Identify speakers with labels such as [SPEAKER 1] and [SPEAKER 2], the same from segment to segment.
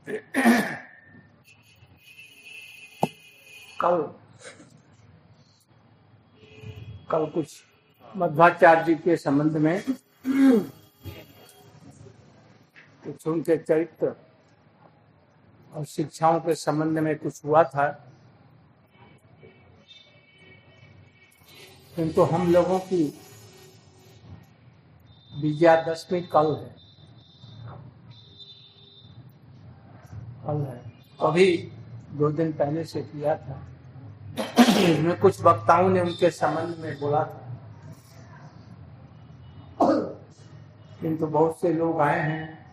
[SPEAKER 1] कल कुछ मध्वाचार्य जी के संबंध में कुछ उनके चरित्र और शिक्षाओं के संबंध में कुछ हुआ था, किंतु हम लोगों की विजयादशमी कल है। अभी 2 दिन पहले से किया था। इसमें कुछ वक्ताओं ने उनके संबंध में बोला था, किंतु बहुत से लोग आए हैं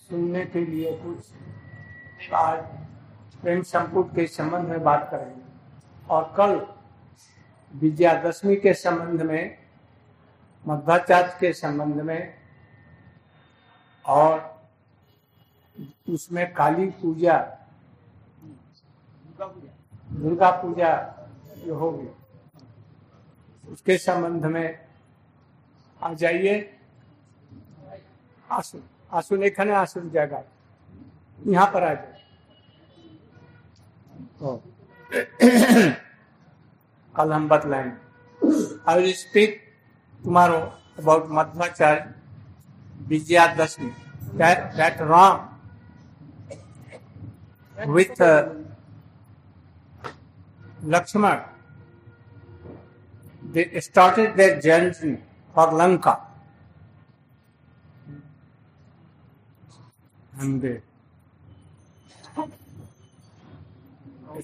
[SPEAKER 1] सुनने के लिए। कुछ आज प्रेम संपुट के संबंध में बात करेंगे और कल विजयादशमी के संबंध में, मध्वाचार्य के संबंध में, और उसमें काली पूजा, दुर्गा पूजा जो होगी उसके संबंध में आ जाइए। आसुन एखने आसुन जगह यहाँ पर आ जाए। कल हम बतलाएंगे। I will speak tomorrow about Madhvacharya Vijayadashami, that Ram with Lakshman, they started their journey for Lanka, and they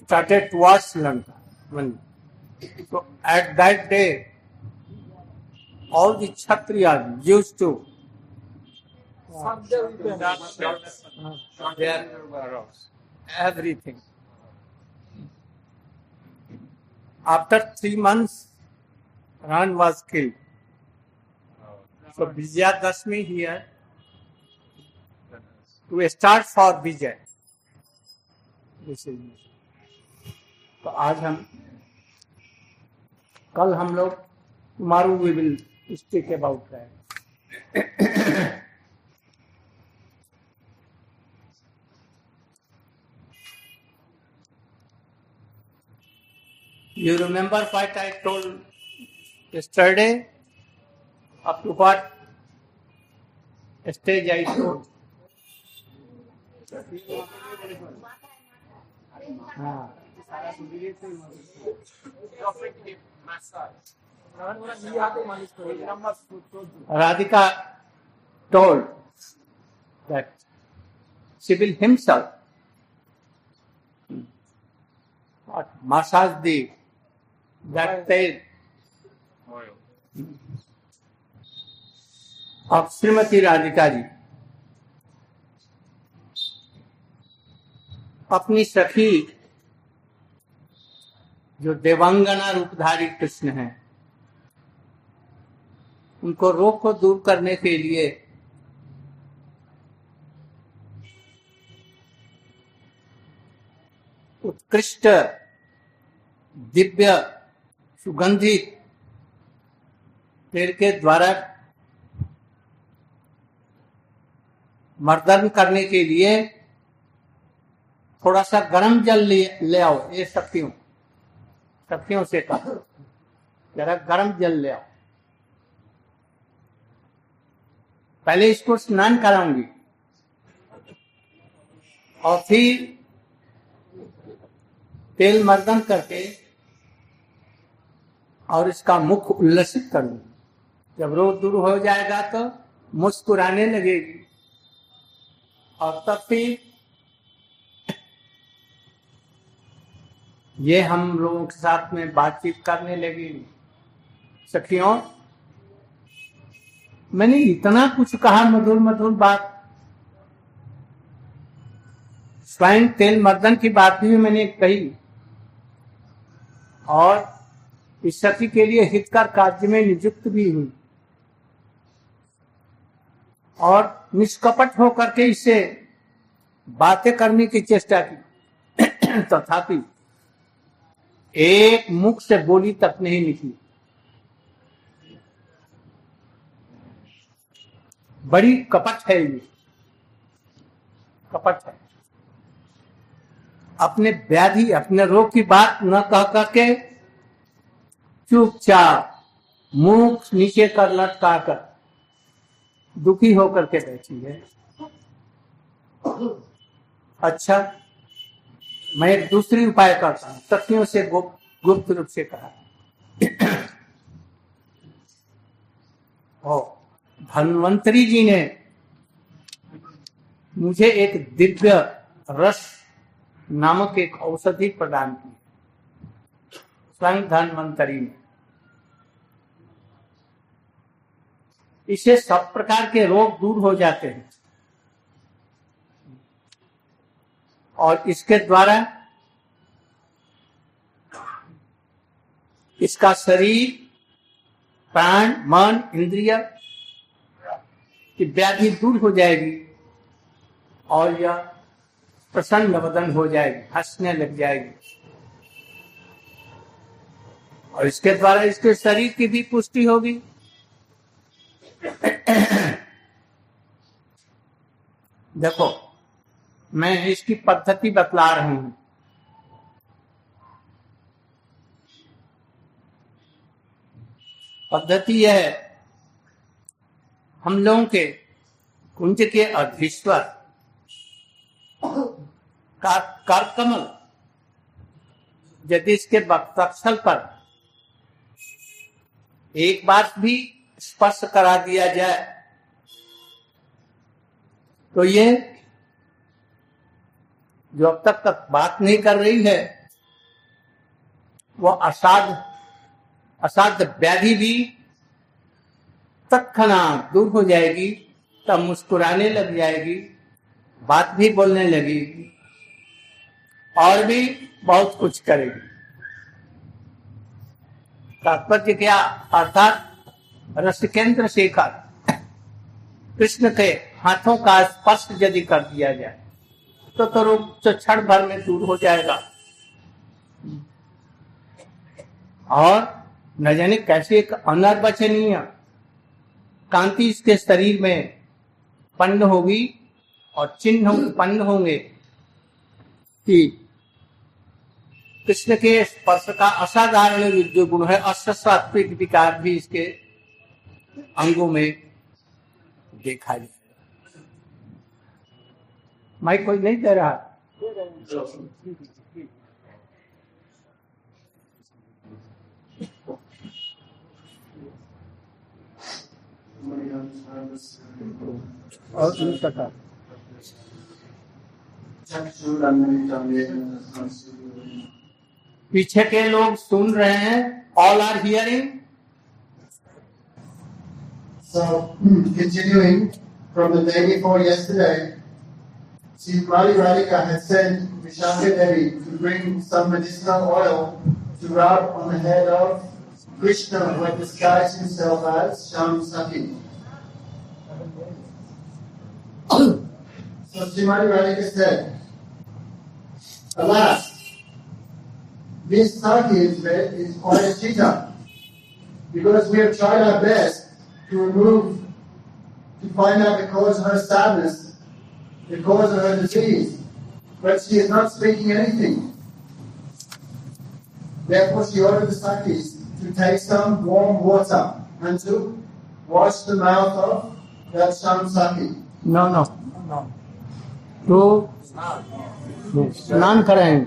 [SPEAKER 1] started towards Lanka. So at that day, all the Kshatriyas used to everything. After 3 months, Ran was killed. So Vijayadashmi here to start for Vijay. तो आज कल हम लोग tomorrow we will speak about that. You remember what I told yesterday? Up to what stage I told? Radhika told that she will himself massage the that tail of Shrimati Radhika ji अपनी सखी जो देवांगना रूपधारी कृष्ण हैं, उनको रोग को दूर करने के लिए उत्कृष्ट दिव्य सुगंधित तेल के द्वारा मर्दन करने के लिए थोड़ा सा गर्म जल ले आओ। ये सखियों से कहा जरा गर्म जल ले आओ, पहले इसको स्नान कराऊंगी और फिर तेल मर्दन करके और इसका मुख उल्लसित करूंगी। जब रोग दूर हो जाएगा तो मुस्कुराने लगेगी और तब फिर ये हम लोगों के साथ में बातचीत करने लगेगी। सखियों, मैंने इतना कुछ कहा, मधुर मधुर बात। स्वयं तेल मर्दन की बात भी मैंने कही और इस सखी के लिए हितकर कार्य में नियुक्त भी हुई और निष्कपट होकर के इससे बातें करने की चेष्टा की। तथापि एक मुख से बोली तक नहीं निकली। बड़ी कपट है ये। कपट है। अपने व्याधि अपने रोग की बात न कह करके चुपचाप मुख नीचे कर लटका कर दुखी होकर के बैठी है। अच्छा, मैं एक दूसरी उपाय करता हूं, सखियों से गुप्त रूप से कहा। धन्वंतरी जी ने मुझे एक दिव्य रस नामक एक औषधि प्रदान की, स्वयं धन्वंतरी ने। इससे सब प्रकार के रोग दूर हो जाते हैं और इसके द्वारा इसका शरीर, प्राण, मन, इंद्रिय की व्याधि दूर हो जाएगी और यह प्रसन्न वदन हो जाएगी, हंसने लग जाएगी और इसके द्वारा इसके शरीर की भी पुष्टि होगी। देखो, मैं इसकी पद्धति बतला रही हूं। पद्धति यह है, हम लोगों के कुंज के अधीश्वर का करकमल यदि इसके वक्षस्थल पर एक बार भी स्पर्श करा दिया जाए तो ये जो अब तक बात नहीं कर रही है वो असाध्य व्याधि भी तत्क्षणात दूर हो जाएगी। तब मुस्कुराने लग जाएगी, बात भी बोलने लगेगी और भी बहुत कुछ करेगी। तात्पर्य क्या? अर्थात रसिकेंद्र शेखर कृष्ण के हाथों का स्पर्श यदि कर दिया जाए तो रोग तो क्षण भर में दूर हो जाएगा। और न जाने कैसे एक अनर्वचनीय कांति इसके शरीर में उत्पन्न होगी और चिन्ह उत्पन्न होंगे कि कृष्ण के स्पर्श का असाधारण जो गुण है, असात्विक विकार भी इसके अंगों में देखा जाए। माइक कोई नहीं दे रहा? और उनका पीछे के लोग सुन रहे हैं, all are hearing.
[SPEAKER 2] So, continuing from the day before yesterday, Srimati Radhika had sent Vishaka Devi to bring some medicinal oil to rub on the head of Krishna, who had disguised himself as Sham Saki. So Srimati Radhika said, alas, this Saki is quite a cheater, because we have tried our best to find out the cause of her sadness, the cause of her disease, but she is not speaking anything. Therefore she ordered the Sakis to take some warm water and to wash the mouth of that Sham Saki.
[SPEAKER 1] No. तो स्नान करें।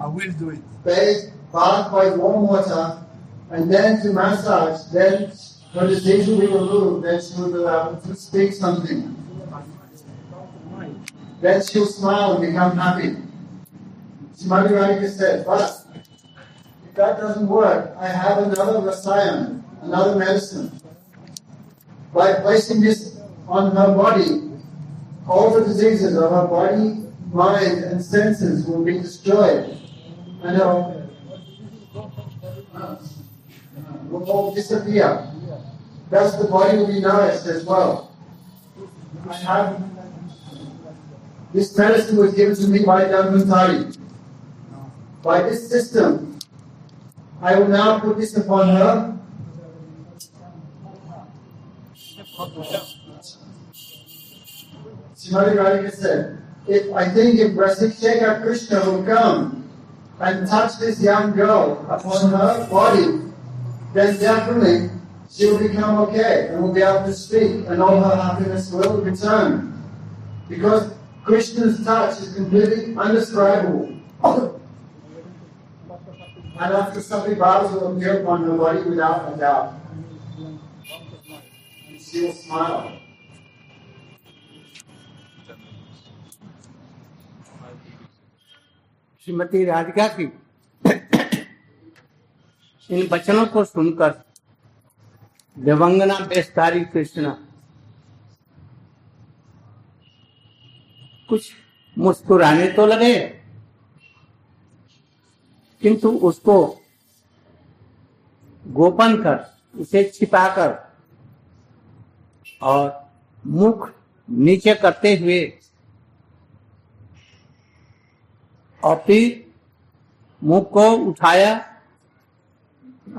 [SPEAKER 2] I will do it. Bathe, bath by warm water, and then to massage. Then her disease will be removed. Then she will be able to speak something. Then she'll smile and become happy. Srimati Radhika said, but if that doesn't work, I have another rasayan, another medicine. By placing this on her body, all the diseases of her body, mind, and senses will be destroyed, and will all disappear. Thus the body will be nourished as well. This medicine was given to me by Dhanvantari. By this system, I will now put this upon her. Srimati Radhika said, if Rasika Krishna will come and touch this young girl upon her body, then definitely she will become okay and will be able to speak and all her happiness will return. Because Krishna's touch is completely undescribable. And after Sati Bhavas will appear upon her body without a doubt. And she will smile.
[SPEAKER 1] Shrimati Radhika की इन वचनों को सुनकर दिवंगना बेस्तारी कृष्ण कुछ मुस्कुराने तो लगे, किंतु उसको गोपन कर, उसे छिपाकर और मुख नीचे करते हुए और फिर मुख को उठाया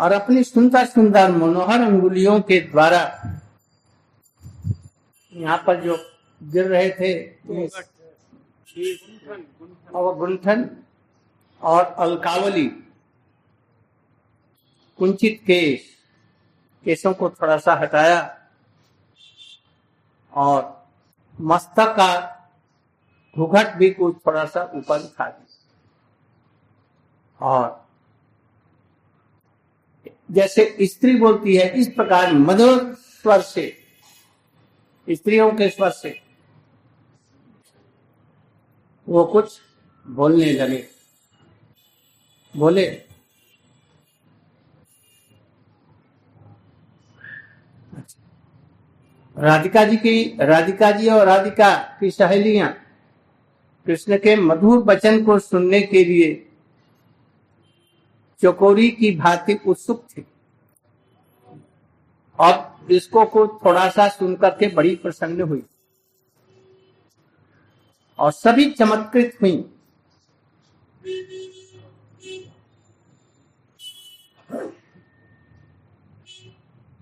[SPEAKER 1] और अपनी सुंदर सुंदर मनोहर अंगुलियों के द्वारा यहाँ पर जो गिर रहे थे और गुंठन और अलकावली कुंचित केशों को थोड़ा सा हटाया और मस्तक का घूंघट भी कुछ थोड़ा सा ऊपर उठा दिया और जैसे स्त्री बोलती है इस प्रकार मधुर स्वर से, स्त्रियों के स्वर से वो कुछ बोलने लगे। बोले, राधिका जी और राधिका की सहेलियां कृष्ण के मधुर वचन को सुनने के लिए चकोरी की भांति उत्सुक थी और इसको को थोड़ा सा सुनकर के बड़ी प्रसन्न हुई और सभी चमत्कृत हुई।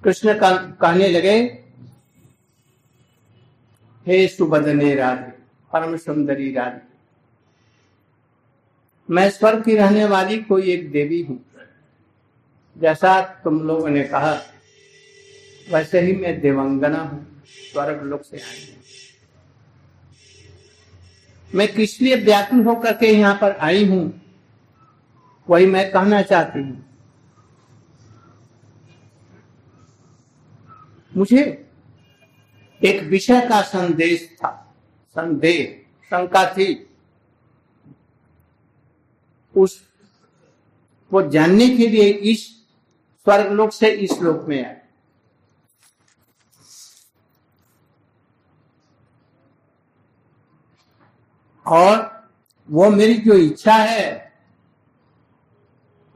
[SPEAKER 1] कृष्ण कहने लगे, हे सुबदने राधे, परम सुंदरी राधे, मैं स्वर्ग की रहने वाली कोई एक देवी हूं। जैसा तुम लोगों ने कहा वैसे ही मैं देवंगना हूं, स्वर्ग लोक से आई हूं। मैं किस लिए व्याकुल होकर के यहाँ पर आई हूं वही मैं कहना चाहती हूं। मुझे एक विषय का संदेश था, शंका थी, उस वो जानने के लिए इस स्वर्गलोक से इस लोक में आए। और वो मेरी जो इच्छा है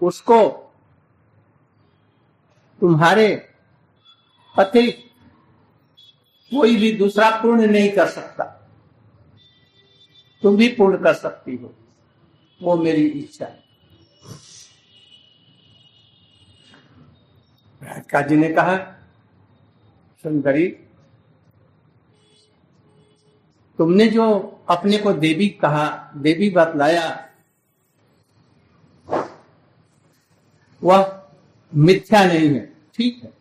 [SPEAKER 1] उसको तुम्हारे अतिरिक्त कोई भी दूसरा पूर्ण नहीं कर सकता, तुम भी पूर्ण कर सकती हो, वो मेरी इच्छा है। राधिका जी ने कहा, सुंदरी, तुमने जो अपने को देवी कहा, देवी बतलाया, वह मिथ्या नहीं है, ठीक है,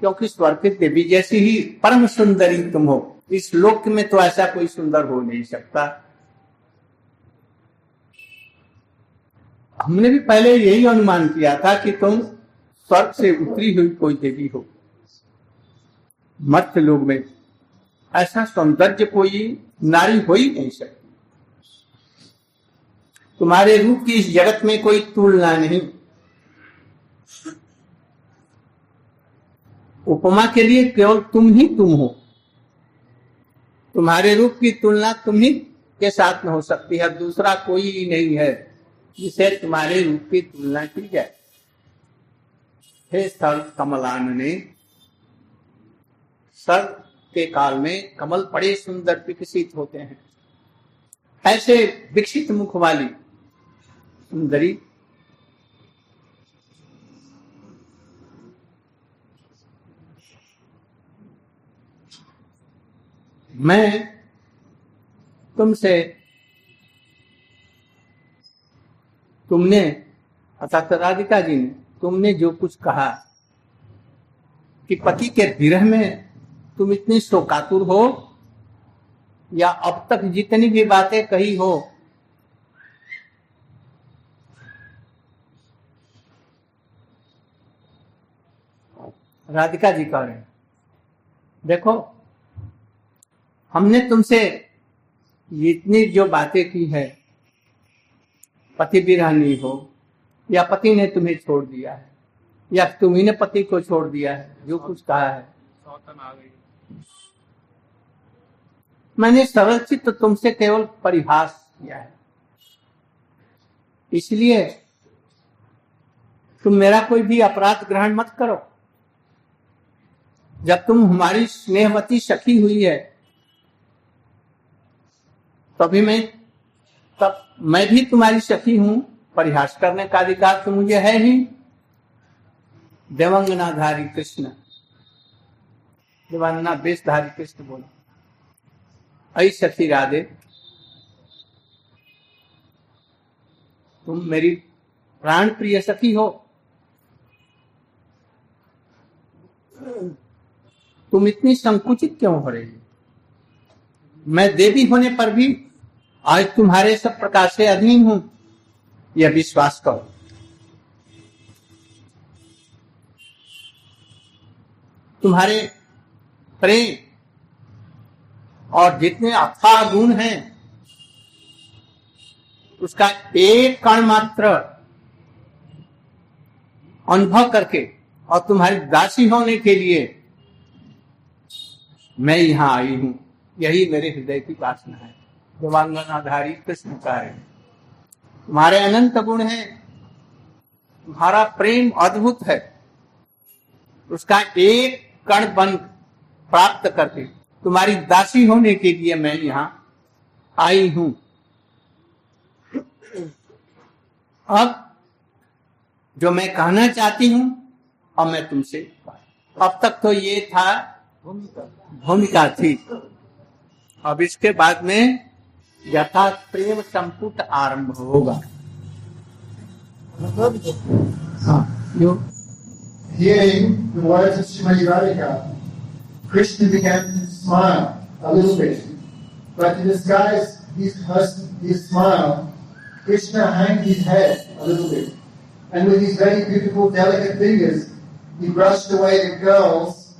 [SPEAKER 1] क्योंकि स्वर्ग की देवी जैसी ही परम सुंदरी तुम हो। इस लोक में तो ऐसा कोई सुंदर हो नहीं सकता। हमने भी पहले यही अनुमान किया था कि तुम स्वर्ग से उतरी हुई कोई देवी हो। मर्त्य लोक में ऐसा सौंदर्य कोई नारी हो ही नहीं सकती। तुम्हारे रूप की इस जगत में कोई तुलना नहीं। उपमा के लिए केवल तुम ही तुम हो। तुम्हारे रूप की तुलना तुम ही के साथ में हो सकती है, दूसरा कोई नहीं है जिसे तुम्हारे रूप की तुलना की जाए। हे स्थल कमलानने, सर्ग के काल में कमल बड़े सुंदर विकसित होते हैं। ऐसे विकसित मुख वाली सुंदरी मैं तुमने अर्थात राधिका जी ने तुमने जो कुछ कहा कि पति के विरह में तुम इतनी शोकातुर हो, या अब तक जितनी भी बातें कही हो, राधिका जी कह रहे हैं देखो हमने तुमसे इतनी जो बातें की है, पति विरहनी हो या पति ने तुम्हें छोड़ दिया है या तुम्ही ने पति को छोड़ दिया है, जो कुछ कहा है मैंने सरलचित्त तुमसे केवल परिहास किया है, इसलिए तुम मेरा कोई भी अपराध ग्रहण मत करो। जब तुम हमारी स्नेहवती सखी हुई है तब मैं भी तुम्हारी सखी हूं, परिहास करने का अधिकार तो मुझे है ही। देवांगनाधारी कृष्ण, देवांगना वेशधारी कृष्ण बोले, ऐ सखी राधे, तुम मेरी प्राण प्रिय सखी हो, तुम इतनी संकुचित क्यों हो रही हो? मैं देवी होने पर भी आज तुम्हारे सब प्रकार से अधीन हूं, यह विश्वास करो। तुम्हारे प्रेम और जितने अथाह गुण हैं उसका एक कण मात्र अनुभव करके और तुम्हारी दासी होने के लिए मैं यहां आई हूं, यही मेरे हृदय की वासना है। देवांगनाधारी कृष्ण का है, तुम्हारे अनंत गुण हैं, तुम्हारा प्रेम अद्भुत है, उसका एक कण बन प्राप्त करके तुम्हारी दासी होने के लिए मैं यहां आई हूं। अब जो मैं कहना चाहती हूं अब मैं तुमसे, अब तक तो ये था भूमिका थी, अब इसके बाद में यथार्थ प्रेम संपुट आरंभ होगा।
[SPEAKER 2] Hearing the words of Srimati Radhika, Krishna began to smile a little bit, but to disguise his smile, Krishna hanged his head a little bit, and with his very beautiful, delicate fingers, he brushed away the curls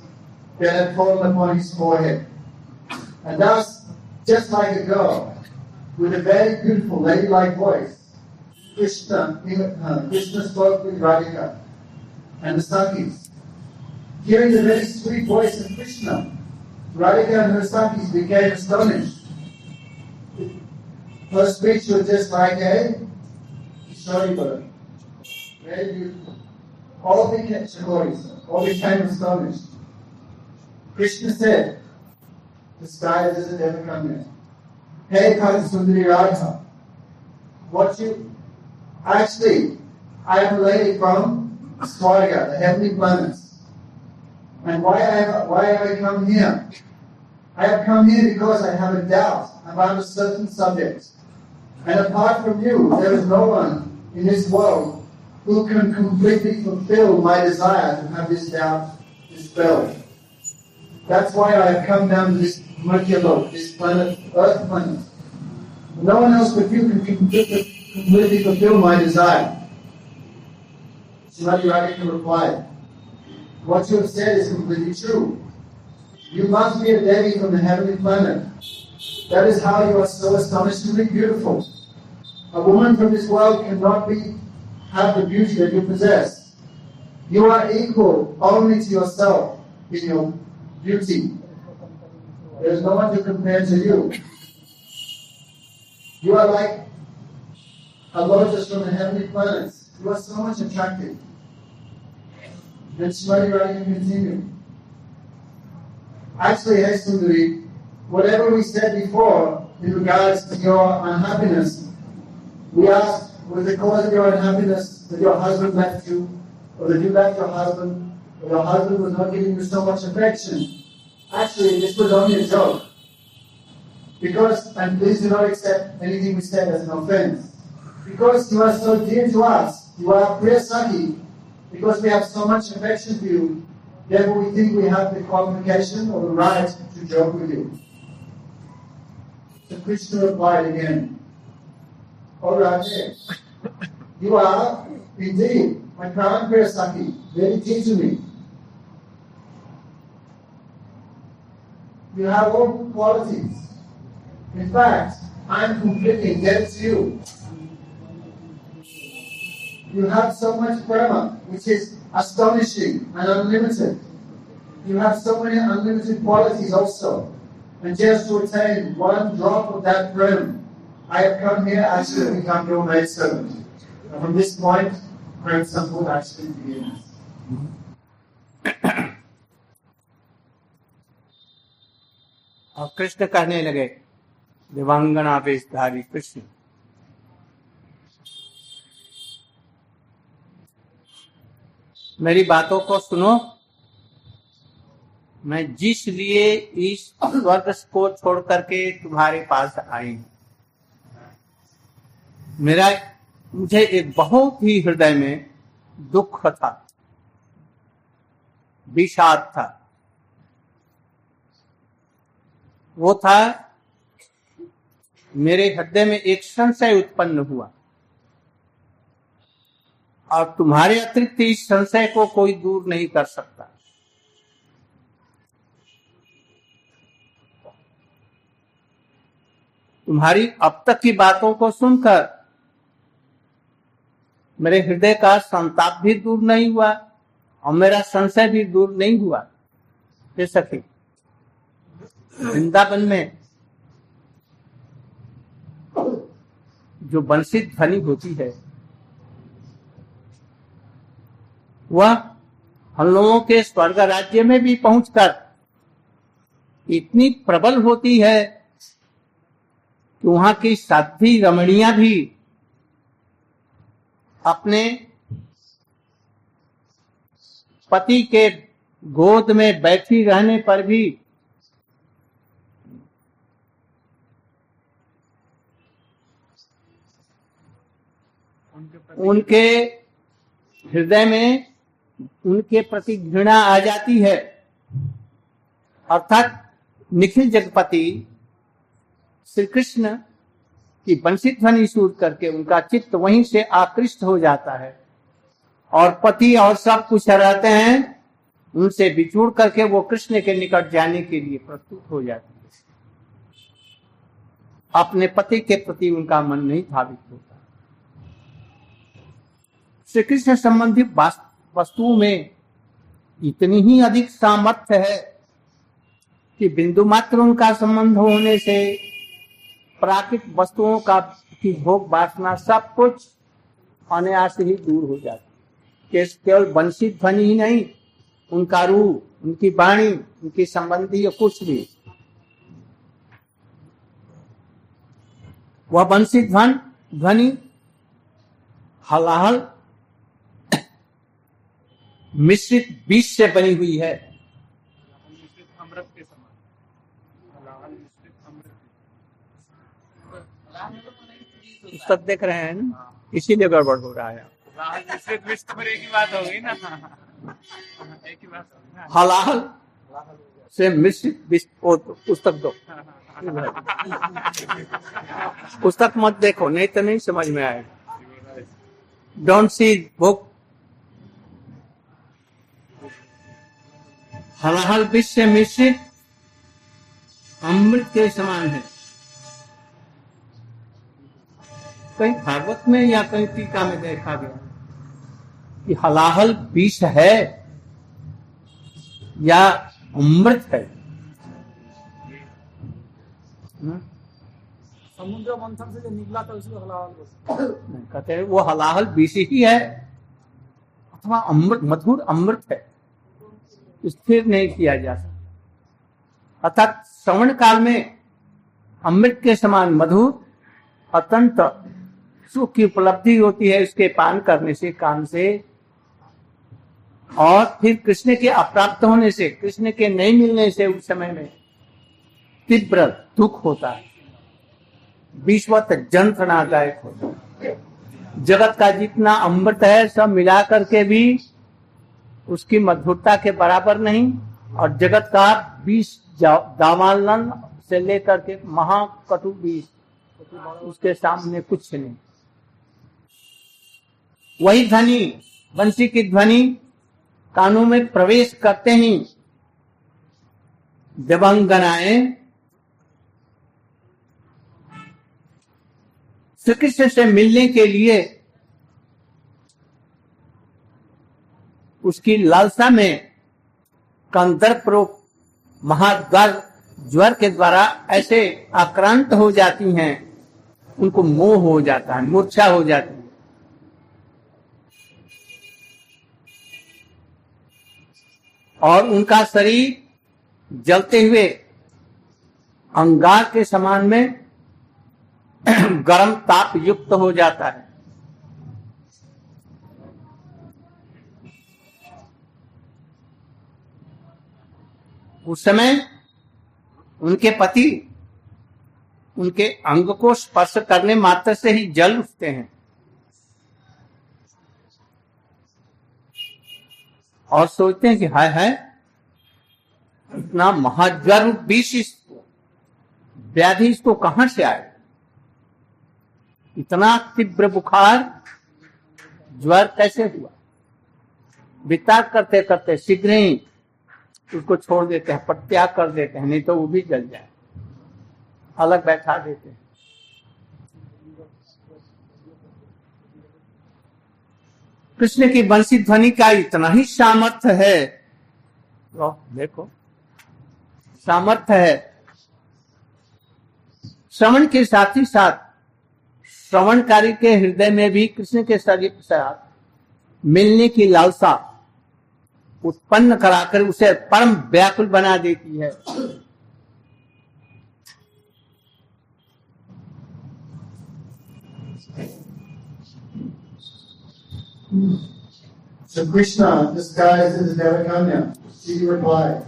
[SPEAKER 2] that had fallen upon his forehead. And thus, just like a girl, with a very beautiful, ladylike voice, Krishna spoke with Radhika and the Sakis. Hearing the very sweet voice of Krishna, Radhika and her Sakis became astonished. Her speech was just like a storybook. Very beautiful. All became astonished. Krishna said, the sky doesn't ever come yet. Hey, Sundari Radha, I am a lady from Swarga, the heavenly planets. And why have I come here? I have come here because I have a doubt about a certain subject. And apart from you, there is no one in this world who can completely fulfill my desire to have this doubt dispelled. That's why I have come down to this Merkulok, this planet, Earth planet. No one else but you can completely fulfill my desire. Srimati Radhika replied, what you have said is completely true. You must be a Devi from the heavenly planet. That is how you are so astonishingly beautiful. A woman from this world cannot have the beauty that you possess. You are equal only to yourself in your beauty. There is no one to compare to you. You are like a lotus from the heavenly planets. You are so much attractive. Then Srimati Radhika continued. Actually, hey Sundari, whatever we said before in regards to your unhappiness, we asked, was the cause of your unhappiness that your husband left you, or that you left your husband, or your husband was not giving you so much affection? Actually, this was only a joke. Because, and please do not accept anything we said as an offense. Because you are so dear to us, you are Priya Saki, because we have so much affection for you, therefore we think we have the qualification or the right to joke with you. So Krishna replied again, "All right, you are indeed my crown Priya Saki, very dear to me. You have all good qualities. In fact, I am completely indebted to you. You have so much prema, which is astonishing and unlimited. You have so many unlimited qualities also. And just to attain one drop of that prema, I have come here actually to become your maidservant. And from this point, Prem Sampur actually begins."
[SPEAKER 1] और कृष्ण कहने लगे, दिवांगना वेशधारी कृष्ण, मेरी बातों को सुनो। मैं जिस लिए इस स्वर्ग को छोड़ करके तुम्हारे पास आई, मुझे एक बहुत ही हृदय में दुख था, विषाद था। वो था, मेरे हृदय में एक संशय उत्पन्न हुआ और तुम्हारे अतिरिक्त इस संशय को कोई दूर नहीं कर सकता। तुम्हारी अब तक की बातों को सुनकर मेरे हृदय का संताप भी दूर नहीं हुआ और मेरा संशय भी दूर नहीं हुआ। ये सखी, वृंदावन में जो बंसी ध्वनि होती है वह हम लोगों के स्वर्ग राज्य में भी पहुंचकर इतनी प्रबल होती है कि वहां की साध्वी रमणियां भी अपने पति के गोद में बैठी रहने पर भी उनके हृदय में उनके प्रति घृणा आ जाती है। अर्थात निखिल जगपति श्री कृष्ण की बंसी ध्वनि सुन करके उनका चित्त वहीं से आकृष्ट हो जाता है और पति और सब कुछ रहते हैं उनसे बिछुड़ करके वो कृष्ण के निकट जाने के लिए प्रस्तुत हो जाती है। अपने पति के प्रति उनका मन नहीं धावित होता। श्री कृष्ण संबंधी वस्तुओं में इतनी ही अधिक सामर्थ्य है कि बिंदु मात्र उनका संबंध होने से प्राकृतिक वस्तुओं का की भोग वासना सब कुछ अनायास ही दूर हो जाती है। केवल बंसी ध्वनि ही नहीं, उनका रूप, उनकी वाणी, उनकी संबंधी या कुछ भी, वह बंसी ध्वनि हलाहल मिश्रित बीज से बनी हुई है।
[SPEAKER 3] अमृत के समान,
[SPEAKER 1] पुस्तक देख रहे हैं ना, इसीलिए गड़बड़ हो रहा है।
[SPEAKER 3] मिश्रित विष पर एक ही बात हो गई ना, एक ही बात होगी ना।
[SPEAKER 1] हलाहल से मिश्रित बीज, पुस्तक दो। पुस्तक मत देखो, नहीं तो नहीं समझ में आएगा। Don't see book. हलाहल बीज से मिश्रित अमृत के समान है। कहीं भागवत में या कहीं टीका में देखा गया कि हलाहल विष है या अमृत है।
[SPEAKER 3] समुद्र मंथन से जो निकला था उसी को हलाहल बोलते हैं।
[SPEAKER 1] कहते हैं वो हलाहल विष ही है अथवा अमृत, मधुर अमृत है, स्थिर नहीं किया जा सकता। अर्थात श्रवण काल में अमृत के समान मधुर अत्यंत सुख की उपलब्धि होती है इसके पान करने से, कान से। और फिर कृष्ण के अप्राप्त होने से, कृष्ण के नहीं मिलने से उस समय में तीव्र दुख होता है। विश्वत जंत्रणादायक होता है। जगत का जितना अमृत है सब मिला करके भी उसकी मधुरता के बराबर नहीं, और जगत का विष दावानल से लेकर के महाकटु विष उसके सामने कुछ नहीं। वही ध्वनि, बंसी की ध्वनि कानों में प्रवेश करते ही देवांगनाएं श्री कृष्ण से मिलने के लिए उसकी लालसा में कंदर्परोग महाद्वार ज्वर के द्वारा ऐसे आक्रांत हो जाती हैं, उनको मोह हो जाता है, मूर्छा हो जाती है। और उनका शरीर जलते हुए अंगार के समान में गर्म ताप युक्त हो जाता है। उस समय उनके पति उनके अंग को स्पर्श करने मात्र से ही जल उठते हैं और सोचते हैं कि हाय हाय, इतना महाज्वर विष व्याधि इसको कहां से आए, इतना तीव्र बुखार ज्वर कैसे हुआ। विचार करते करते शीघ्र ही उसको छोड़ देते हैं, परित्याग कर देते हैं, नहीं तो वो भी जल जाए, अलग बैठा देते हैं। कृष्ण की बंसी ध्वनि का इतना ही सामर्थ्य है, देखो सामर्थ्य है। श्रवण के साथ ही साथ श्रवणकारी के हृदय में भी कृष्ण के शरीर के साथ मिलने की लालसा उत्पन्न कराकर उसे परम व्याकुल बना देती है।
[SPEAKER 2] So Krishna disguised as Devakanya, she replied,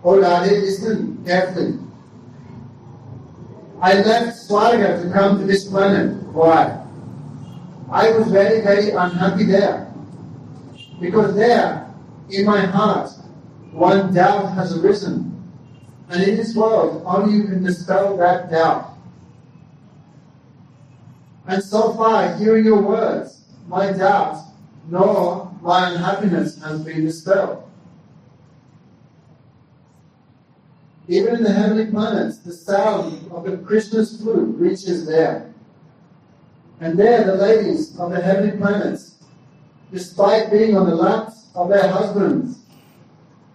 [SPEAKER 2] "Oh Radhe, listen carefully. I left Swarga to come to this planet. Why? I was very, very unhappy there. Because there, in my heart, one doubt has arisen. And in this world, only you can dispel that doubt. And so far, hearing your words, my doubt nor my unhappiness has been dispelled. Even in the heavenly planets, the sound of the Krishna's flute reaches there. And there the ladies of the heavenly planets, despite being on the laps of their husbands,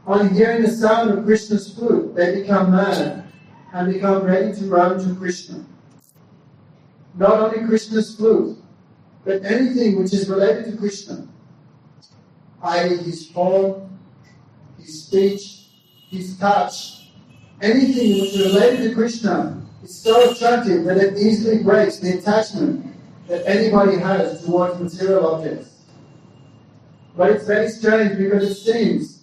[SPEAKER 2] on hearing the sound of Krishna's flute, they become mad and become ready to run to Krishna. Not only Krishna's flute, but anything which is related to Krishna, i.e. his form, his speech, his touch, anything which is related to Krishna is so attractive that it easily breaks the attachment that anybody has towards material objects. But it's very strange because it seems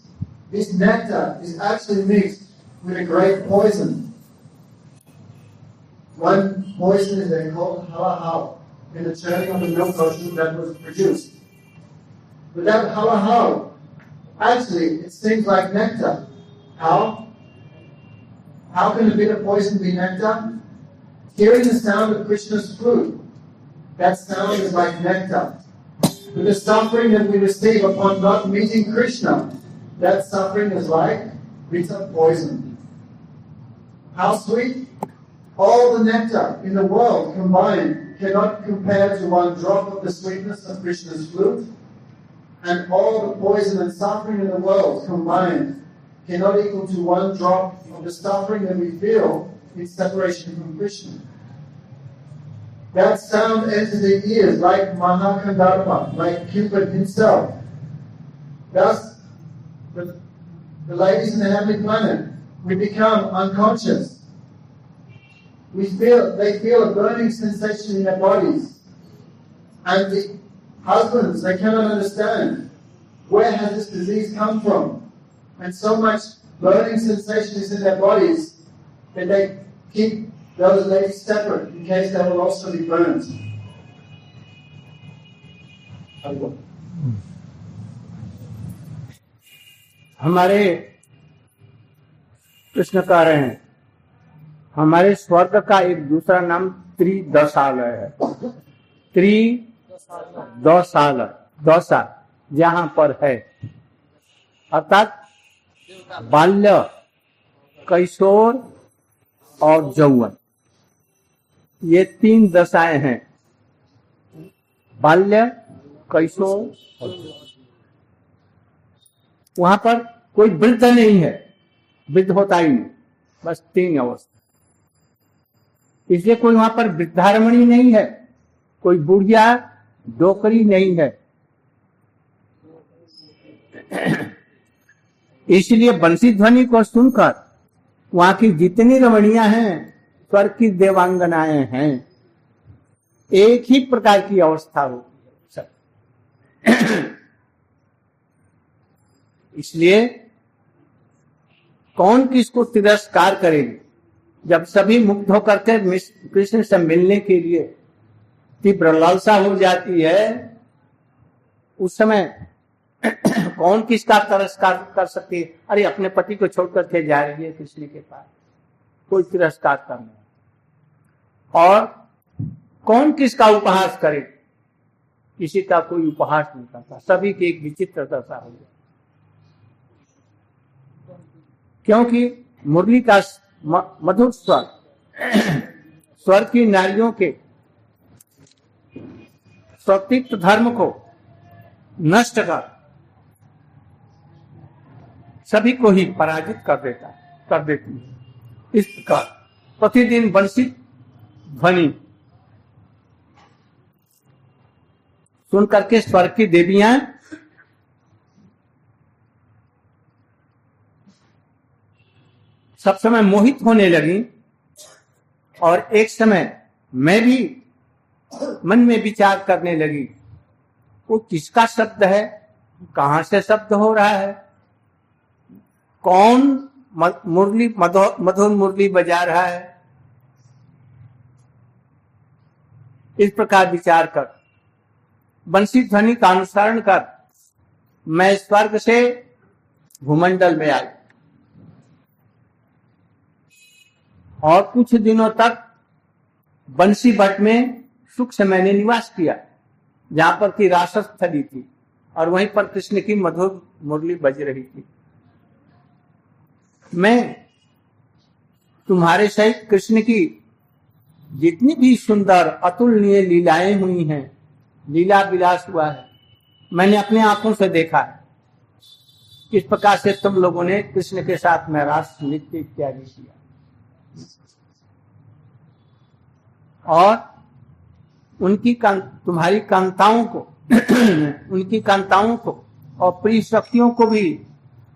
[SPEAKER 2] this nectar is actually mixed with a great poison. One poison is they call halahal, in the churning of the milk ocean that was produced. But that halahal, actually, it seems like nectar. How? How can a bit of poison be nectar? Hearing the sound of Krishna's flute, that sound is like nectar. But the suffering that we receive upon not meeting Krishna, that suffering is like bitter poison. How sweet? All the nectar in the world combined cannot compare to one drop of the sweetness of Krishna's flute, and all the poison and suffering in the world combined cannot equal to one drop of the suffering that we feel in separation from Krishna. That sound enters the ears like Mahakandarpa, like Cupid himself. Thus, the ladies in the heavenly planet, we become unconscious. They feel a burning sensation in their bodies. And the husbands, they cannot understand where has this disease come from. And so much burning sensation is in their bodies that they keep those ladies separate in case they will also be burned.
[SPEAKER 1] हमारे कृष्ण कह रहे हैं हमारे स्वर्ग का एक दूसरा नाम त्रिदशालय है। त्रिदशालय जहां पर है, अर्थात बाल्य, कैशोर और यौवन, ये 3 दशाएं हैं। बाल्य, कैशोर और वहां पर कोई वृद्ध नहीं है, वृद्ध होता ही नहीं, बस 3 अवस्था। इसलिए कोई वहां पर वृद्धारमणी नहीं है, कोई बुढ़िया डोकरी नहीं है। इसलिए बंसी ध्वनि को सुनकर वहां की जितनी रमणियां हैं, स्वर्ग की देवांगनाएं हैं, एक ही प्रकार की अवस्था होगी सब। इसलिए कौन किसको तिरस्कार करेगी? जब सभी मुक्त होकर के कृष्ण से मिलने के लिए तीव्र लालसा हो जाती है, उस समय कौन किसका तिरस्कार कर सकती है? अरे अपने पति को छोड़कर के जा रही है कृष्ण के पास, कोई तिरस्कार करना। और कौन किसका उपहास करे? किसी का कोई उपहास नहीं करता, सभी की एक विचित्र दशा हो जाती, क्योंकि मुरली का मधुर स्वर स्वर की नारियों के स्वतिक्त धर्म को नष्ट कर सभी को ही पराजित कर देती है। इस प्रकार प्रतिदिन बंसी ध्वनि सुन करके स्वर्ग की देवियां सब समय मोहित होने लगी। और एक समय मैं भी मन में विचार करने लगी, वो किसका शब्द है, कहां से शब्द हो रहा है, कौन मुरली मधुर मुरली बजा रहा है। इस प्रकार विचार कर बंसी ध्वनि का अनुसरण कर मैं स्वर्ग से भूमंडल में आई और कुछ दिनों तक बंसी भट्ट में सुख से मैंने निवास किया, जहां पर की रासस्थली थी और वहीं पर कृष्ण की मधुर मुरली बज रही थी। मैं तुम्हारे सहित कृष्ण की जितनी भी सुंदर अतुलनीय लीलाएं हुई हैं, लीला विलास हुआ है, मैंने अपने आंखों से देखा है। किस प्रकार से तुम लोगों ने कृष्ण के साथ में रास नृत्य इत्यादि किया और तुम्हारी कांताओं को उनकी कांताओं को और प्रिय शक्तियों को भी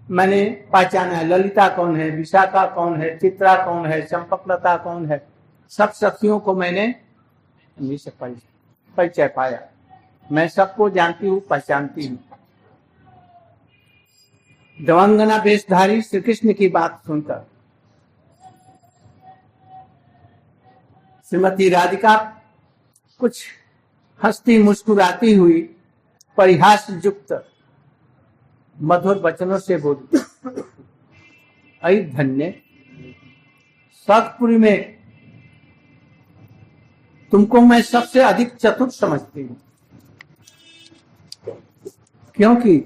[SPEAKER 1] मैंने पहचाना है। ललिता कौन है, विशाखा कौन है, चित्रा कौन है, चंपकलता कौन है, सब शक्तियों को मैंने इन्हीं से परिचय पाया। मैं सबको जानती हूँ, पहचानती हूँ। देवांगना वेशधारी श्री कृष्ण की बात सुनकर श्रीमती राधिका कुछ हंसती मुस्कुराती हुई परिहास युक्त मधुर वचनों से बोली, अई धन्य, सतपुरी में तुमको मैं सबसे अधिक चतुर समझती हूँ, क्योंकि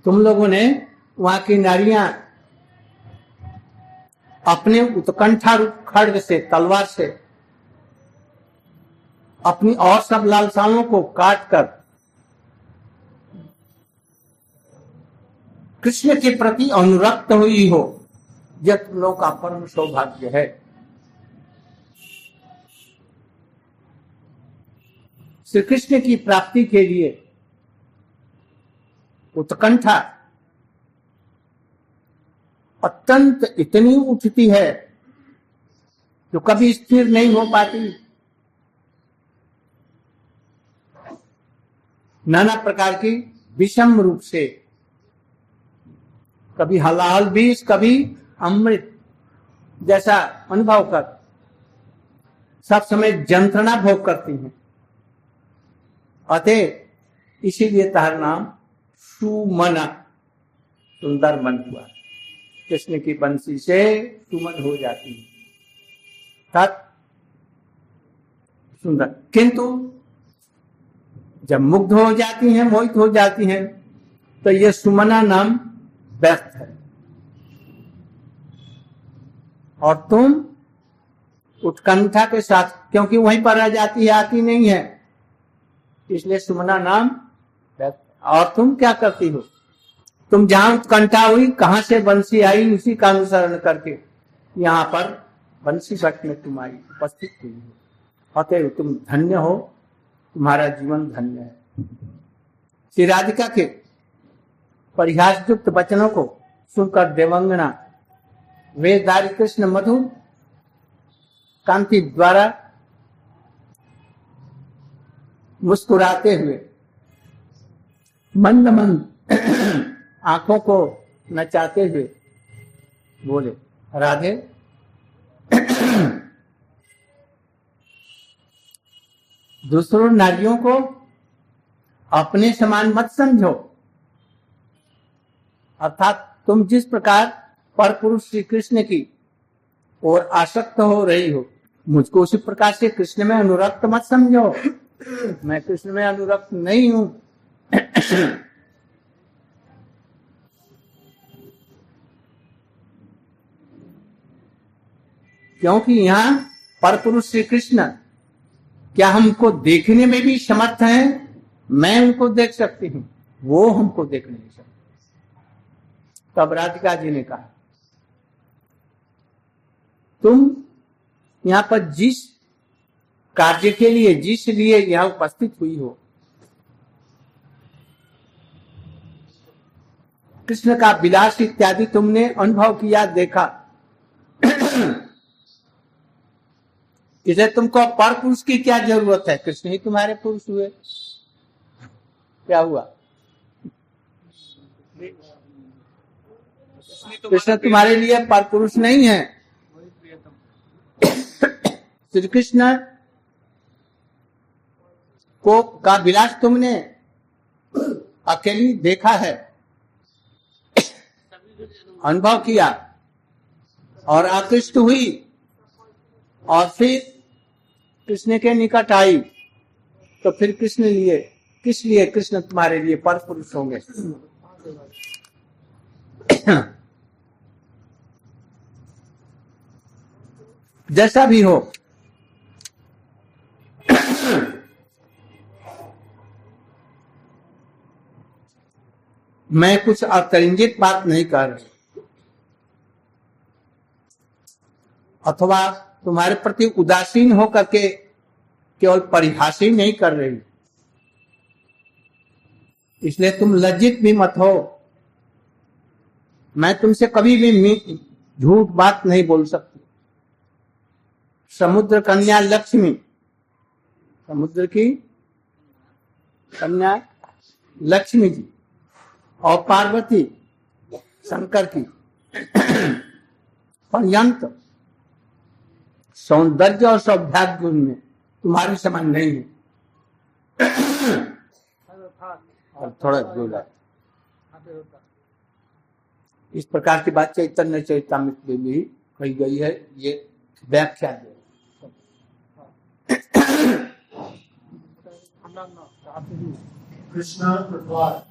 [SPEAKER 1] तुम लोगों ने वहां की नारियां अपने उत्कंठा रूप खड्ग से, तलवार से अपनी और सब लालसाओं को काटकर कृष्ण के प्रति अनुरक्त हुई हो, यह तुम लोगों का परम सौभाग्य है। श्री कृष्ण की प्राप्ति के लिए उत्कंठा अत्यंत इतनी उठती है जो कभी स्थिर नहीं हो पाती। नाना प्रकार की विषम रूप से, कभी हलाल विष, कभी अमृत जैसा अनुभव कर सब समय यंत्रणा भोग करती हैं। अतः इसीलिए तार नाम सुमना, सुंदर मन हुआ। कृष्ण की बंसी से सुमन हो जाती है, तत् सुंदर। किंतु जब मुग्ध हो जाती हैं, मोहित हो जाती हैं, तो ये सुमना नाम व्यर्थ है। और तुम उत्कंठा के साथ, क्योंकि वहीं पर रह जाती है, आती नहीं है, इसलिए सुमना नाम व्यर्थ। और तुम क्या करती हो? तुम जहां उत्कंठा हुई, कहां से बंसी आई, उसी का अनुसरण करके यहाँ पर बंसी भट्ट में तुम आई, उपस्थित हुई हो। अतः तुम धन्य हो, तुम्हारा जीवन धन्य है। श्री राधिका के परिहास युक्त वचनों को सुनकर देवंगना वेशधारी कृष्ण मधुर कांति द्वारा मुस्कुराते हुए मंद मंद आंखों को नचाते हुए बोले, राधे दूसरों नारियों को अपने समान मत समझो। अर्थात तुम जिस प्रकार पर पुरुष श्री कृष्ण की ओर आसक्त हो रही हो, मुझको उसी प्रकार से कृष्ण में अनुरक्त मत समझो। मैं कृष्ण में अनुरक्त नहीं हूं। क्योंकि यहाँ पर पुरुष श्री कृष्ण क्या हमको देखने में भी समर्थ हैं? मैं उनको देख सकती हूँ, वो हमको देख नहीं सकते। तब राधिका जी ने कहा, तुम यहाँ पर जिस कार्य के लिए, जिस लिए यहाँ उपस्थित हुई हो, कृष्ण का विलास इत्यादि तुमने अनुभव किया, देखा, इसे तुमको पर पुरुष की क्या जरूरत है? कृष्ण ही तुम्हारे पुरुष हुए। क्या हुआ? कृष्ण तुम्हारे लिए पर पुरुष नहीं है। श्री कृष्ण को का विलास तुमने अकेली देखा है, अनुभव किया और आकृष्ट हुई, और फिर कृष्ण के निकट आई, तो फिर कृष्ण लिए, किस लिए कृष्ण तुम्हारे लिए पर पुरुष होंगे? जैसा भी हो, मैं कुछ अतिरंजित बात नहीं कर रही, अथवा तुम्हारे प्रति उदासीन होकर के केवल परिहास ही नहीं कर रही, इसलिए तुम लज्जित भी मत हो। मैं तुमसे कभी भी झूठ बात नहीं बोल सकती। समुद्र कन्या लक्ष्मी, समुद्र की कन्या लक्ष्मी जी और पार्वती शंकर की पर्यंत सौंदर्य और सौभाग्य गुण में तुम्हारी समान नहीं है। और थोड़ा बोला, इस प्रकार की बात चैतन्य चैतामृत में भी कही गई है। ये व्याख्या है।
[SPEAKER 2] Krishna replied,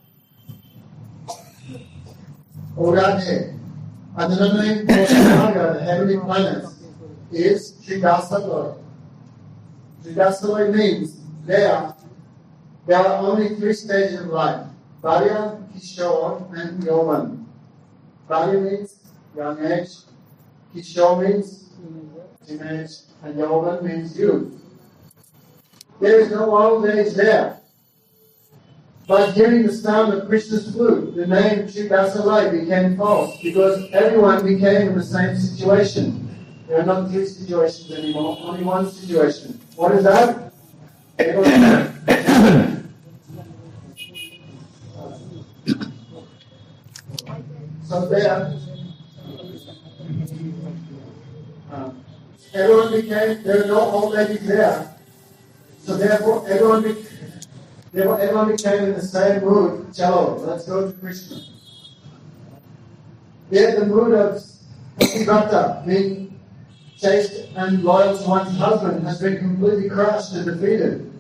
[SPEAKER 2] O Radhe, underlying the heavenly planets is Sridhasaloy. Sridhasaloy means there are only three stages of life: Bharya, Kishore, and Yauvan. Bharya means young age, Kishore means teenage, and Yauvan means youth. There is no old age there. By hearing the sound of Krishna's flute, the name Sridhasaloy became false because everyone became in the same situation. There are not three situations anymore, only one situation. What is that? So there, everyone became, there were no old ladies there. So therefore, everyone became in the same mood. Chalo, let's go to Krishna. There, the mood of Pativrata, being chaste and loyal to one's husband, has been completely crushed and defeated.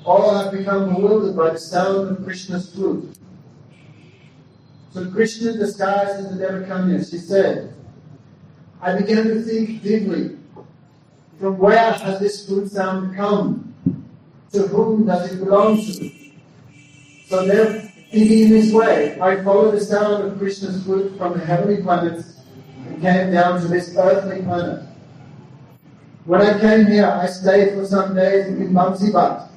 [SPEAKER 2] All have become bewildered by the sound of Krishna's flute. So Krishna, disguised as the Devakanya, she said, I began to think deeply, from where has this flute sound come? To whom does it belong to? So then, thinking in this way, I followed the sound of Krishna's flute from the heavenly planets and came down to this earthly planet. When I came here, I stayed for some days in Vamsivat,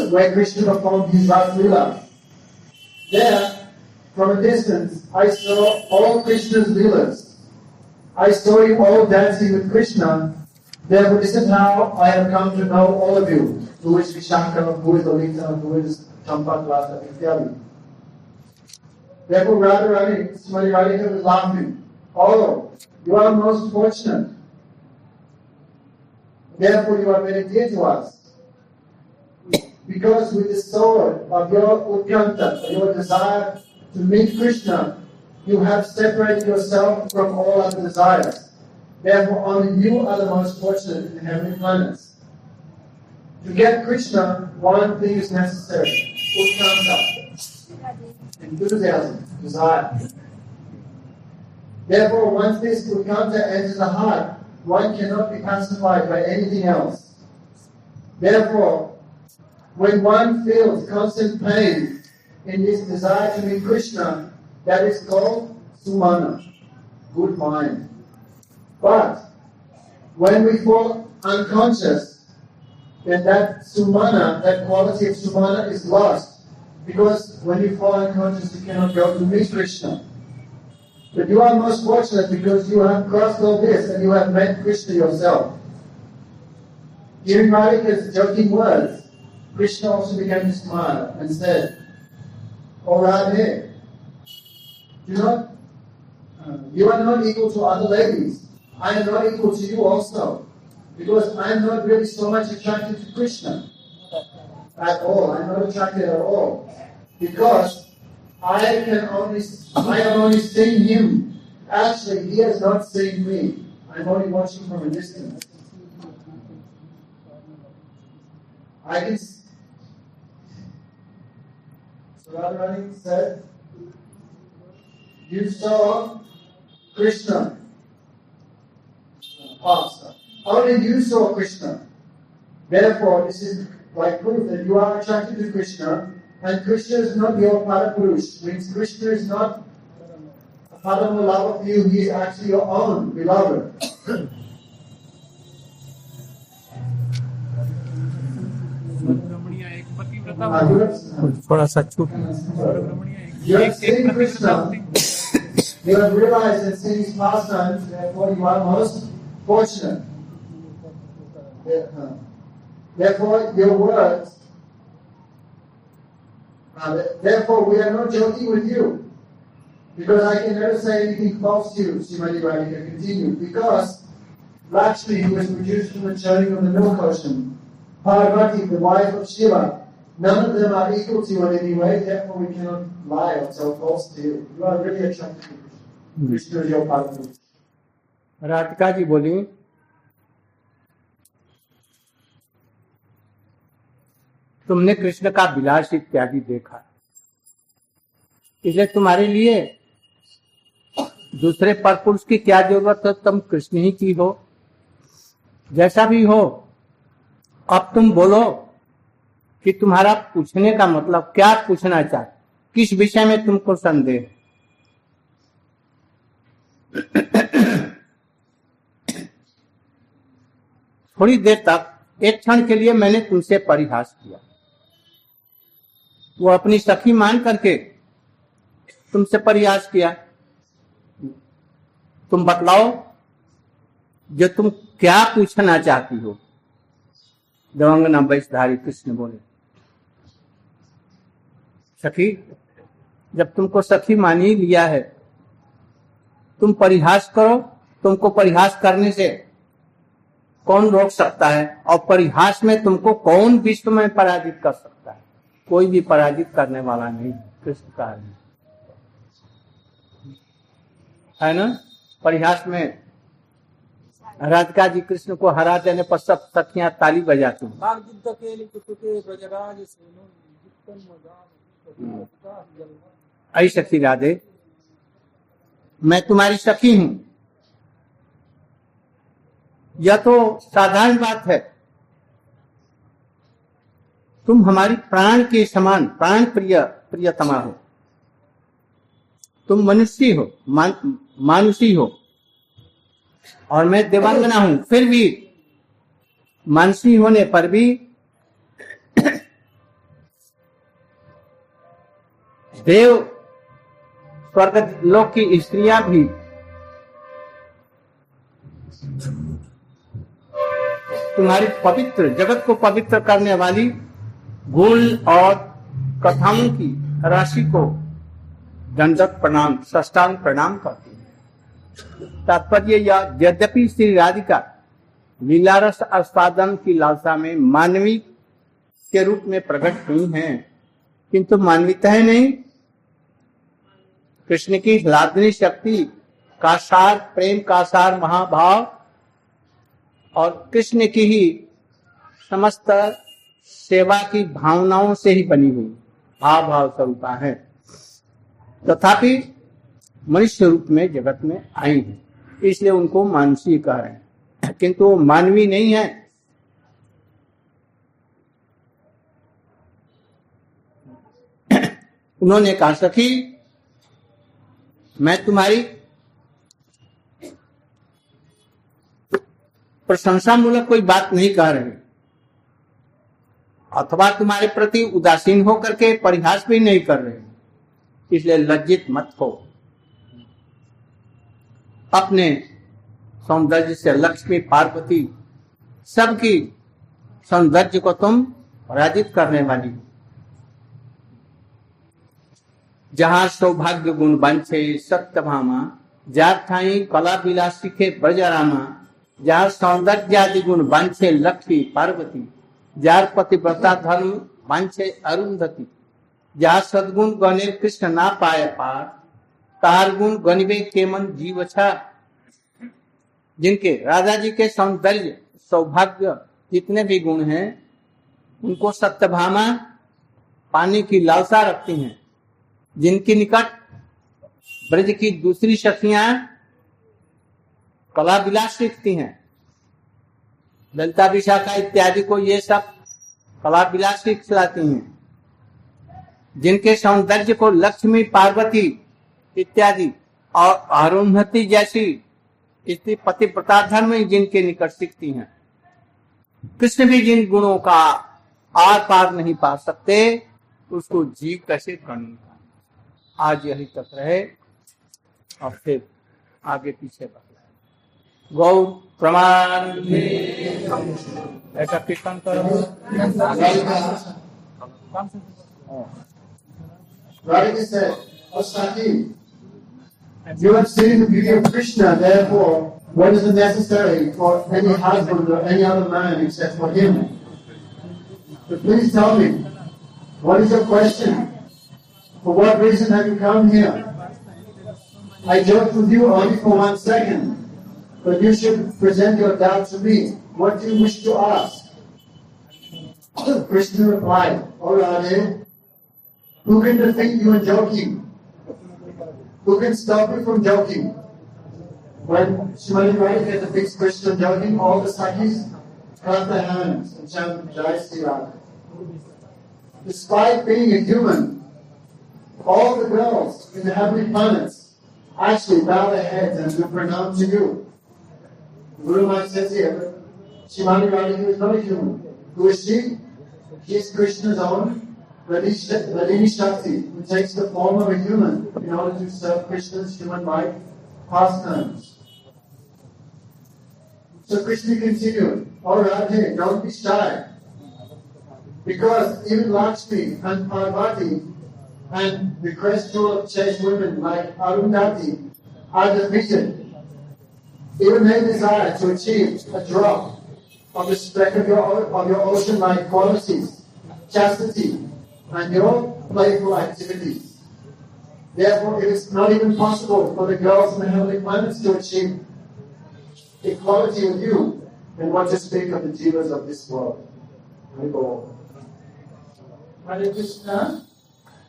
[SPEAKER 2] where Krishna performed his Ras Leela. There, from a distance, I saw all Krishna's Leelas. I saw you all dancing with Krishna. Therefore, this is how I have come to know all of you. Who is Vishaka, who is Lalita, who is Champak Lata, Ityadi. Therefore, Radharani, Srimati Radhika was laughing. Oh, you are most fortunate. Therefore, you are very dear to us. Because with the sword of your Utkanta, your desire to meet Krishna, you have separated yourself from all other desires. Therefore, only you are the most fortunate in the heavenly planets. To get Krishna, one thing is necessary: Utkanta, enthusiasm, desire. Therefore, once this Utkanta enters the heart, one cannot be pacified by anything else. Therefore, when one feels constant pain in this desire to meet Krishna, that is called sumana, good mind. But when we fall unconscious, then that sumana, that quality of sumana is lost. Because when you fall unconscious, you cannot go to meet Krishna. But you are most fortunate because you have crossed all this and you have met Krishna yourself. Hearing Radhika's joking words, Krishna also began to smile and said, O Radhe, you are not equal to other ladies. I am not equal to you also. Because I am not really so much attracted to Krishna at all. I am not attracted at all. Because I have only seen him. Actually, he has not seen me. I am only watching from a distance. So Radharani said, you saw Krishna. Only you saw Krishna. Therefore, this is like proof that you are attracted to Krishna, and Krishna is not your Parapurush. Means Krishna is not a Parama love of you, he is actually your own beloved.
[SPEAKER 1] थोड़ा सा छूट
[SPEAKER 2] You have seen Krishna, you have realized and seen his pastimes, therefore you are most fortunate. Therefore, your words, therefore we are not joking with you, because I can never say anything false to you, Srimati Radhika continued, because Lakshmi, who was produced from the churning of the milk ocean, Parvati, the wife of Shiva, none of them are equal to you in any way, therefore we cannot lie or tell false to you. You are really attracted to Krishna. Krishna is your partner.
[SPEAKER 1] Radhika ji बोली, तुमने कृष्ण का विलास इत्यादि देखा, इसलिए तुम्हारे लिए दूसरे परपुरुष की क्या जरूरत है, तुम कृष्ण ही की हो। जैसा भी हो, अब तुम बोलो कि तुम्हारा पूछने का मतलब क्या, पूछना चाहते, किस विषय में तुमको संदेह। थोड़ी देर तक, एक क्षण के लिए मैंने तुमसे परिहास किया, वो अपनी सखी मान करके तुमसे परिहास किया। तुम बतलाओ जो तुम क्या पूछना चाहती हो। देवांगना वैशधारी कृष्ण बोले, सखी, जब तुमको सखी मान ही लिया है तुम परिहास करो, तुमको परिहास करने से कौन रोक सकता है? और परिहास में तुमको कौन विश्व में पराजित कर सकता है? कोई भी पराजित करने वाला नहीं, कृष्ण का है ना। परिहास में राधिका जी कृष्ण को हरा देने पर सब सखियां ताली बजाती हैं। ऐ सखी राधे, मैं तुम्हारी सखी हूं, यह तो साधारण बात है। तुम हमारी प्राण के समान, प्राण प्रियतमा हो। तुम मनुष्य हो, मानुषी हो, और मैं देवांगना हूं। फिर भी मानसी होने पर भी देव स्वर्ग लोक की स्त्रियां भी तुम्हारी पवित्र, जगत को पवित्र करने वाली गुण और कथाओं की राशि को दंडवत प्रणाम, साष्टांग प्रणाम करती है। तात्पर्य यह, यद्यपि श्री राधिका लीलारस आस्वादन की लालसा में मानवी के रूप में प्रकट हुई हैं, किंतु मानवीता है नहीं। कृष्ण की लादनी शक्ति का सार, प्रेम का सार महाभाव और कृष्ण की ही समस्त सेवा की भावनाओं से ही बनी हुई भाव स्वरूपा है। तथापि मनुष्य रूप में जगत में आई है, इसलिए उनको मानसी कह रहे हैं, किंतु वो मानवी नहीं है। उन्होंने कहा, सखी मैं तुम्हारी प्रशंसा मूलक कोई बात नहीं कह रही, अथवा तुम्हारे प्रति उदासीन होकर के परिहास भी नहीं कर रहे, इसलिए लज्जित मत हो। अपने सौंदर्य से लक्ष्मी, पार्वती, सबकी सौंदर्य को तुम पराजित करने वाली हो। जहां सौभाग्य गुण बंछे सत्यभामा, जार ठाई कला विलास सीखे ब्रजरामा। जहाँ सौंदर्य आदि गुण बांछे लक्ष्मी पार्वती, जार पतिव्रता धर्म बांछे अरुंधति। जहाँ सदगुण गणे कृष्ण ना पाए पार, तार गुण गणिबे केमन जीव छा। जिनके राधा जी के सौंदर्य, सौभाग्य, जितने भी गुण हैं, उनको सत्यभामा पाने की लालसा रखती हैं। जिनके निकट ब्रज की दूसरी सखियां कला विलास सीखती हैं, ललिता विशाखा इत्यादि को ये सब कला विलास सिखलाती हैं। जिनके सौंदर्य को लक्ष्मी, पार्वती इत्यादि और अरुंधति जैसी स्त्री पतिव्रता धर्म जिनके निकट सीखती हैं, कृष्ण भी जिन गुणों का आर पार नहीं पा सकते, उसको जी कैसे करनी। आज यही तक रहे और फिर आगे पीछे बढ़। गौर प्रमाण ऐसा कीर्तन करो।
[SPEAKER 2] Radhika said, "O Sati, you have seen the beauty of Krishna, therefore, what is it necessary for any husband or any other man except for him? So please tell me, what is your question? For what reason have you come here? I joked with you only for 1 second. But you should present your doubt to me. What do you wish to ask?" Krishna replied, "O Radhe, who can defeat you in joking? Who can stop you from joking?" When Srimati Radhika defeats Krishna joking, all the Sakhis clap their hands and chant Jai Sri Radha. Despite being a human, all the girls in the heavenly planets actually bow their heads and do pranam to you. Guru Maharaj says here, Srimati Radhika is not a human. Who is she? She is Krishna's own Radhini Shakti, who takes the form of a human in order to serve Krishna's human-like pastimes. So Krishna continued, "Oh Radhe, don't be shy. Because even Lakshmi and Parvati and the crest jewel of chaste women like Arundhati are defeated. Even they desire to achieve a drop of the speck of your ocean-like qualities, chastity, and your playful activities. Therefore, it is not even possible for the girls in the heavenly planets to achieve equality with you, and what to speak of the jivas of this world.
[SPEAKER 4] हरे कृष्णा।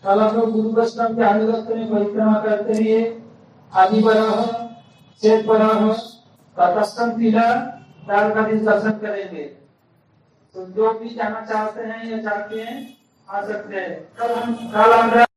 [SPEAKER 4] कल हम लोग गुरु वैष्णव के अनुगत्य में परिक्रमा करते हुए आदि बराह, चेत बराह, तटस्थम टीला, ताल का दर्शन करेंगे। तो जो भी जाना चाहते हैं या चाहते हैं आ सकते हैं। कल हम